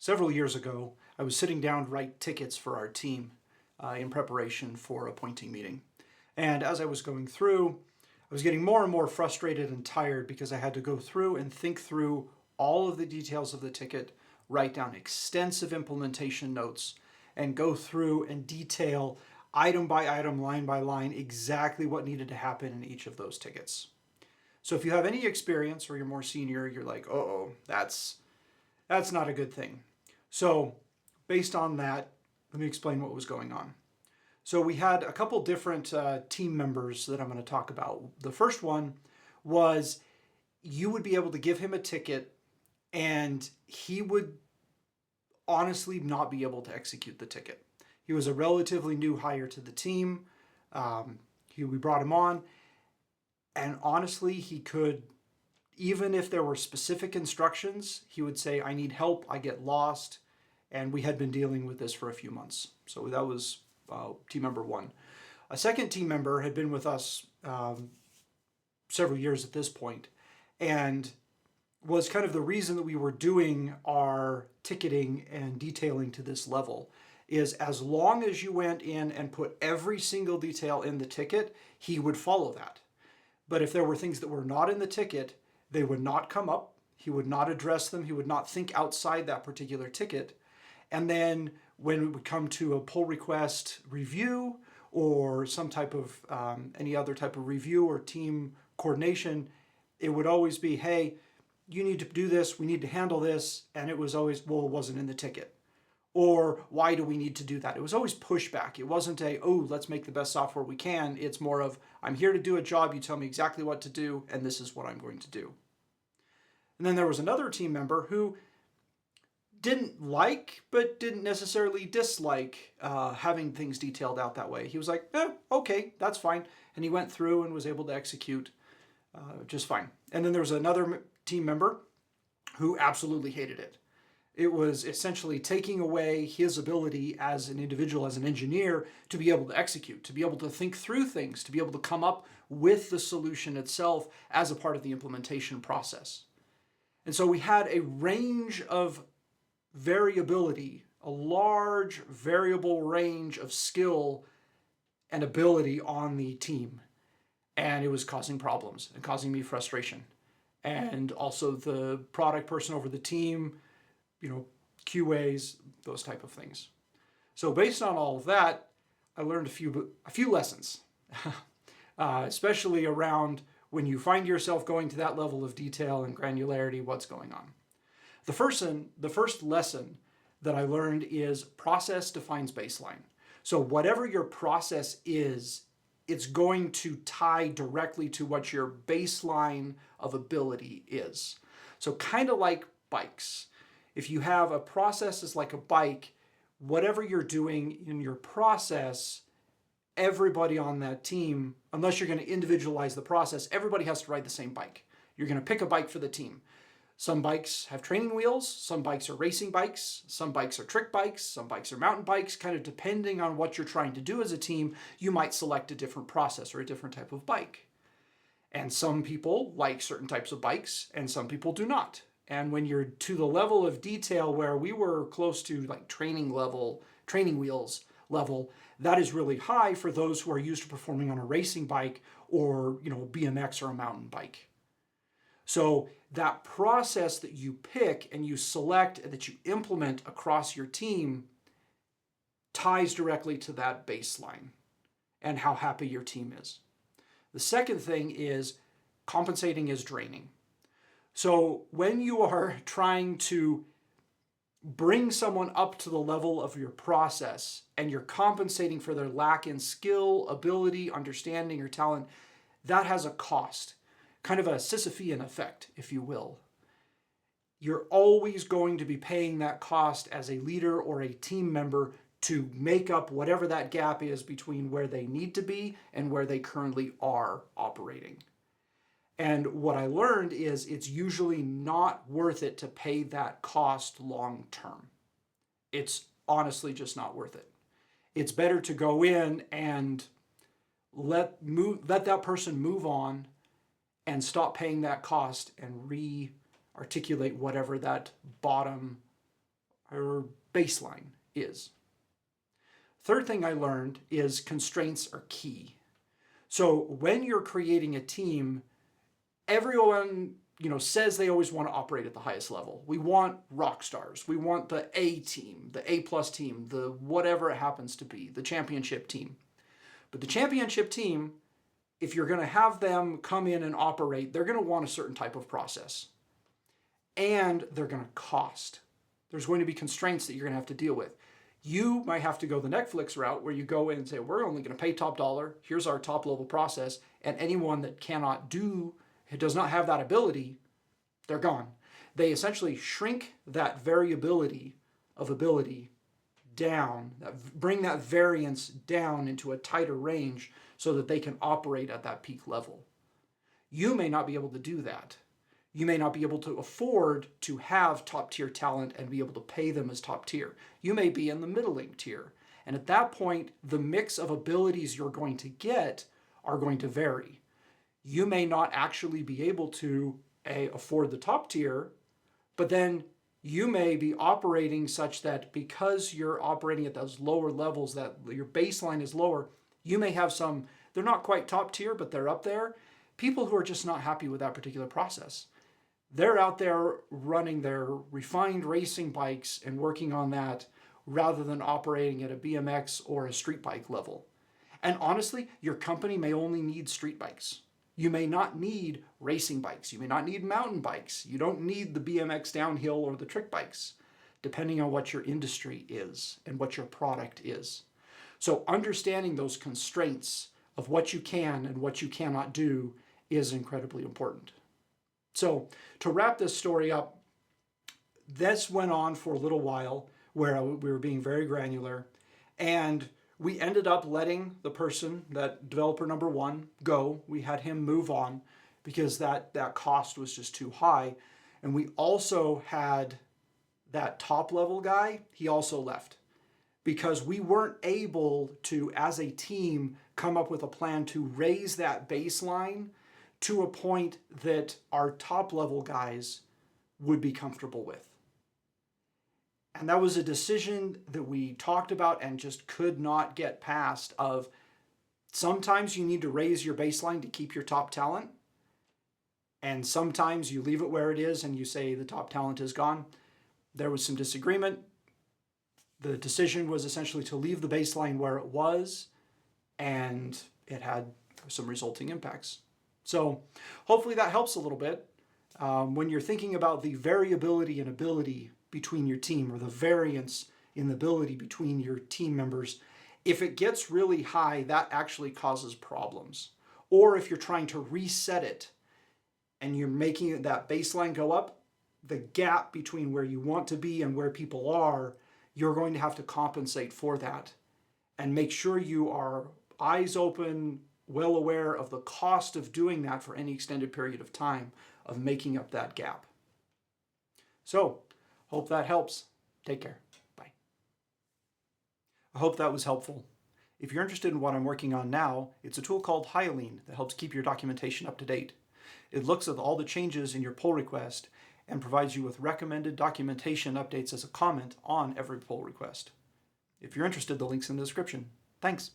Several years ago, I was sitting down to write tickets for our team in preparation for a pointing meeting. And as I was going through, I was getting more and more frustrated and tired because I had to go through and think through all of the details of the ticket, write down extensive implementation notes, and go through and detail item by item, line by line, exactly what needed to happen in each of those tickets. So if you have any experience or you're more senior, you're like, oh, that's not a good thing. So based on that, let me explain what was going on. So we had a couple different team members that I'm going to talk about. The first one was you would be able to give him a ticket and he would honestly not be able to execute the ticket. He was a relatively new hire to the team. We brought him on, and honestly, he could, even if there were specific instructions, he would say, I need help, I get lost. And we had been dealing with this for a few months. So that was team member one. A second team member had been with us several years at this point, and was kind of the reason that we were doing our ticketing and detailing to this level. Is as long as you went in and put every single detail in the ticket, he would follow that. But if there were things that were not in the ticket, they would not come up. He would not address them. He would not think outside that particular ticket. And then when it would come to a pull request review or some type of any other type of review or team coordination, it would always be, hey, you need to do this, we need to handle this. And it was always, well, it wasn't in the ticket. Or why do we need to do that? It was always pushback. It wasn't oh, let's make the best software we can. It's more of, I'm here to do a job, you tell me exactly what to do, and this is what I'm going to do. And then there was another team member who didn't like, but didn't necessarily dislike having things detailed out that way. He was like, okay, that's fine. And he went through and was able to execute just fine. And then there was another team member who absolutely hated it. It was essentially taking away his ability as an individual, as an engineer, to be able to execute, to be able to think through things, to be able to come up with the solution itself as a part of the implementation process. And so we had a range of variability, a large variable range of skill and ability on the team. And it was causing problems and causing me frustration. And also the product person over the team, QAs, those type of things. So based on all of that, I learned a few lessons, especially around when you find yourself going to that level of detail and granularity, what's going on. The first lesson that I learned is process defines baseline. So whatever your process is, it's going to tie directly to what your baseline of ability is. So kind of like bikes. If you have a process that's like a bike, whatever you're doing in your process, everybody on that team, unless you're going to individualize the process, everybody has to ride the same bike. You're going to pick a bike for the team. Some bikes have training wheels, some bikes are racing bikes, some bikes are trick bikes, some bikes are mountain bikes. Kind of depending on what you're trying to do as a team, you might select a different process or a different type of bike. And some people like certain types of bikes and some people do not. And when you're to the level of detail where we were close to like training wheels level, that is really high for those who are used to performing on a racing bike or, BMX or a mountain bike. So that process that you pick and you select and that you implement across your team ties directly to that baseline and how happy your team is. The second thing is compensating is draining. So when you are trying to bring someone up to the level of your process and you're compensating for their lack in skill, ability, understanding, or talent, that has a cost, kind of a Sisyphean effect, if you will. You're always going to be paying that cost as a leader or a team member to make up whatever that gap is between where they need to be and where they currently are operating. And what I learned is it's usually not worth it to pay that cost long term. It's honestly just not worth it. It's better to go in and let that person move on and stop paying that cost and re-articulate whatever that bottom or baseline is. Third thing I learned is constraints are key. So when you're creating a team, everyone says they always want to operate at the highest level. We want rock stars. We want the A team, the A plus team, the whatever it happens to be, the championship team. But the championship team, if you're going to have them come in and operate, they're going to want a certain type of process. And they're going to cost. There's going to be constraints that you're going to have to deal with. You might have to go the Netflix route where you go in and say, we're only going to pay top dollar. Here's our top level process. And anyone that does not have that ability, they're gone. They essentially shrink that variability of ability down, bring that variance down into a tighter range so that they can operate at that peak level. You may not be able to do that. You may not be able to afford to have top tier talent and be able to pay them as top tier. You may be in the middling tier. And at that point, the mix of abilities you're going to get are going to vary. You may not actually be able to afford the top tier, but then you may be operating such that because you're operating at those lower levels, that your baseline is lower, you may have some, they're not quite top tier, but they're up there, people who are just not happy with that particular process. They're out there running their refined racing bikes and working on that rather than operating at a BMX or a street bike level. And honestly, your company may only need street bikes. You may not need racing bikes. You may not need mountain bikes. You don't need the BMX downhill or the trick bikes, depending on what your industry is and what your product is. So understanding those constraints of what you can and what you cannot do is incredibly important. So to wrap this story up, this went on for a little while where we were being very granular, and we ended up letting the person, that developer number one, go. We had him move on because that cost was just too high. And we also had that top level guy, he also left because we weren't able to, as a team, come up with a plan to raise that baseline to a point that our top level guys would be comfortable with. And that was a decision that we talked about and just could not get past of sometimes you need to raise your baseline to keep your top talent. And sometimes you leave it where it is and you say the top talent is gone. There was some disagreement. The decision was essentially to leave the baseline where it was, and it had some resulting impacts. So hopefully that helps a little bit. When you're thinking about the variability and ability between your team, or the variance in the ability between your team members, if it gets really high, that actually causes problems. Or if you're trying to reset it and you're making that baseline go up, the gap between where you want to be and where people are, you're going to have to compensate for that and make sure you are eyes open, well aware of the cost of doing that for any extended period of time, of making up that gap. So, hope that helps. Take care. Bye. I hope that was helpful. If you're interested in what I'm working on now, it's a tool called Hyaline that helps keep your documentation up to date. It looks at all the changes in your pull request and provides you with recommended documentation updates as a comment on every pull request. If you're interested, the link's in the description. Thanks.